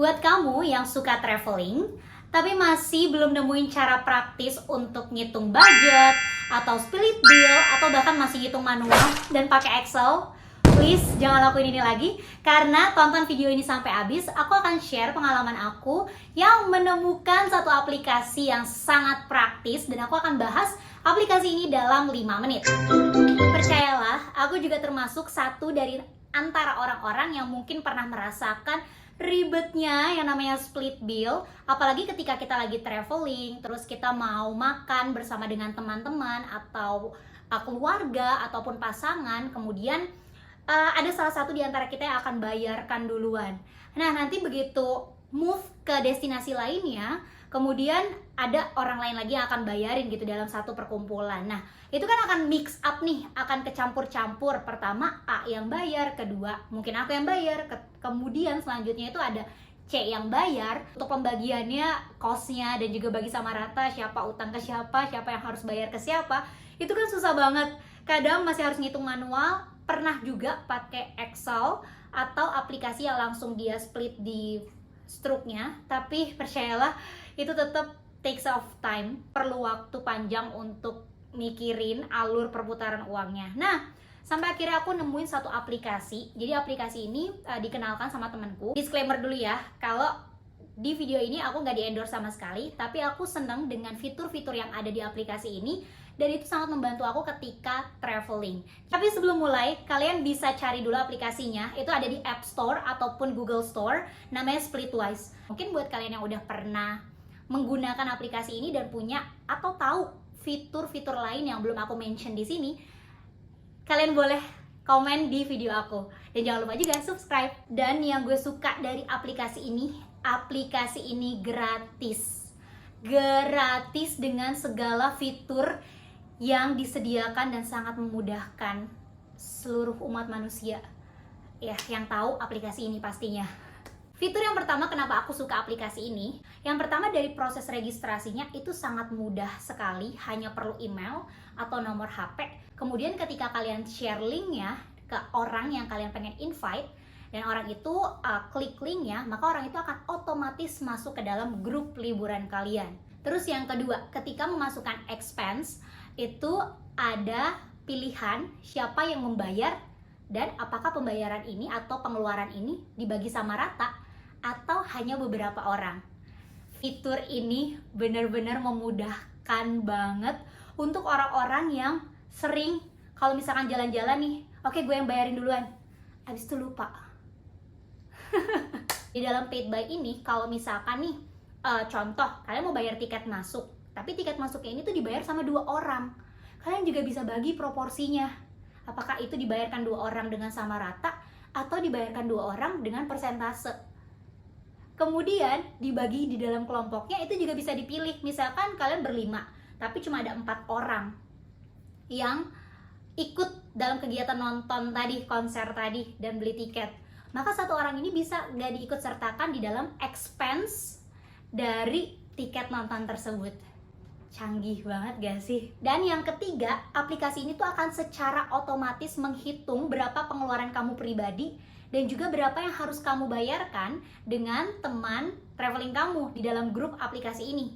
Buat kamu yang suka traveling, tapi masih belum nemuin cara praktis untuk ngitung budget, atau split bill, atau bahkan masih ngitung manual dan pakai Excel, please jangan lakuin ini lagi. Karena tonton video ini sampai habis, aku akan share pengalaman aku yang menemukan satu aplikasi yang sangat praktis, dan aku akan bahas aplikasi ini dalam 5 menit. Percayalah, aku juga termasuk satu dari antara orang-orang yang mungkin pernah merasakan ribetnya yang namanya split bill, apalagi ketika kita lagi traveling, terus kita mau makan bersama dengan teman-teman atau keluarga ataupun pasangan, kemudian ada salah satu di antara kita yang akan bayarkan duluan. Nah, nanti begitu move ke destinasi lainnya, kemudian ada orang lain lagi yang akan bayarin gitu dalam satu perkumpulan. Nah, itu kan akan mix up nih, akan kecampur-campur. Pertama A yang bayar, kedua mungkin aku yang bayar, kemudian selanjutnya itu ada C yang bayar. Untuk pembagiannya, cost-nya, dan juga bagi sama rata siapa utang ke siapa, siapa yang harus bayar ke siapa, itu kan susah banget. Kadang masih harus ngitung manual, pernah juga pakai Excel atau aplikasi yang langsung dia split di struknya, tapi percayalah itu tetap takes of time, perlu waktu panjang untuk mikirin alur perputaran uangnya. Nah, sampai akhirnya aku nemuin satu aplikasi. Jadi aplikasi ini dikenalkan sama temanku. Disclaimer dulu ya, kalau di video ini aku nggak di-endorse sama sekali, tapi aku seneng dengan fitur-fitur yang ada di aplikasi ini, dan itu sangat membantu aku ketika traveling. Tapi sebelum mulai, kalian bisa cari dulu aplikasinya. Itu ada di App Store ataupun Google Store, namanya Splitwise. Mungkin buat kalian yang udah pernah menggunakan aplikasi ini dan punya atau tahu fitur-fitur lain yang belum aku mention di sini, kalian boleh komen di video aku. Dan jangan lupa juga subscribe. Dan yang gue suka dari aplikasi ini gratis. Gratis dengan segala fitur yang disediakan dan sangat memudahkan seluruh umat manusia ya yang tahu aplikasi ini pastinya. Fitur yang pertama kenapa aku suka aplikasi ini, yang pertama dari proses registrasinya itu sangat mudah sekali, hanya perlu email atau nomor HP. Kemudian ketika kalian share linknya ke orang yang kalian pengen invite, dan orang itu klik linknya, maka orang itu akan otomatis masuk ke dalam grup liburan kalian. Terus yang kedua, ketika memasukkan expense, itu ada pilihan siapa yang membayar dan apakah pembayaran ini atau pengeluaran ini dibagi sama rata atau hanya beberapa orang. Fitur ini benar-benar memudahkan banget untuk orang-orang yang sering kalau misalkan jalan-jalan nih, oke gue yang bayarin duluan, habis itu lupa. Di dalam Paid Buy ini, kalau misalkan nih contoh, kalian mau bayar tiket masuk, tapi tiket masuknya ini tuh dibayar sama 2 orang. Kalian juga bisa bagi proporsinya. Apakah itu dibayarkan 2 orang dengan sama rata atau dibayarkan 2 orang dengan persentase. Kemudian dibagi di dalam kelompoknya itu juga bisa dipilih. Misalkan kalian berlima, tapi cuma ada 4 orang yang ikut dalam kegiatan nonton tadi, konser tadi, dan beli tiket. Maka 1 orang ini bisa nggak diikut sertakan di dalam expense dari tiket nonton tersebut. Canggih banget gak sih? Dan yang ketiga, aplikasi ini tuh akan secara otomatis menghitung berapa pengeluaran kamu pribadi dan juga berapa yang harus kamu bayarkan dengan teman traveling kamu di dalam grup aplikasi ini.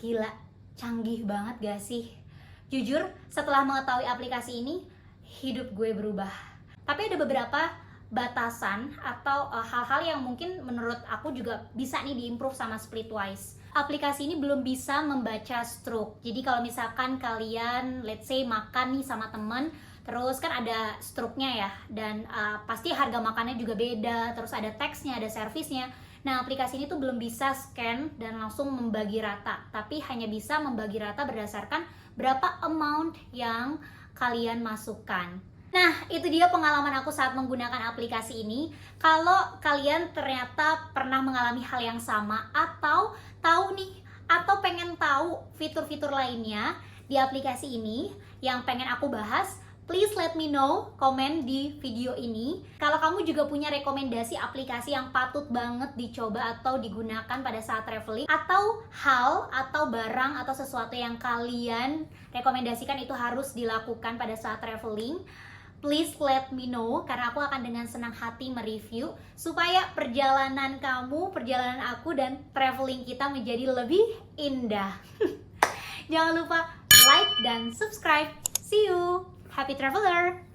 Gila, canggih banget gak sih? Jujur, setelah mengetahui aplikasi ini, hidup gue berubah. Tapi ada beberapa batasan atau hal-hal yang mungkin menurut aku juga bisa nih diimprove sama Splitwise. Aplikasi ini belum bisa membaca stroke. Jadi kalau misalkan kalian let's say makan nih sama temen, terus kan ada struknya ya, dan pasti harga makannya juga beda, terus ada teksnya, ada servisnya. Nah, aplikasi ini tuh belum bisa scan dan langsung membagi rata, tapi hanya bisa membagi rata berdasarkan berapa amount yang kalian masukkan. Nah, itu dia pengalaman aku saat menggunakan aplikasi ini. Kalau kalian ternyata pernah mengalami hal yang sama, atau tahu nih, atau pengen tahu fitur-fitur lainnya di aplikasi ini yang pengen aku bahas, please let me know, komen di video ini. Kalau kamu juga punya rekomendasi aplikasi yang patut banget dicoba atau digunakan pada saat traveling, atau hal atau barang atau sesuatu yang kalian rekomendasikan itu harus dilakukan pada saat traveling, please let me know, karena aku akan dengan senang hati mereview supaya perjalanan kamu, perjalanan aku, dan traveling kita menjadi lebih indah. Jangan lupa like dan subscribe. See you, happy traveler!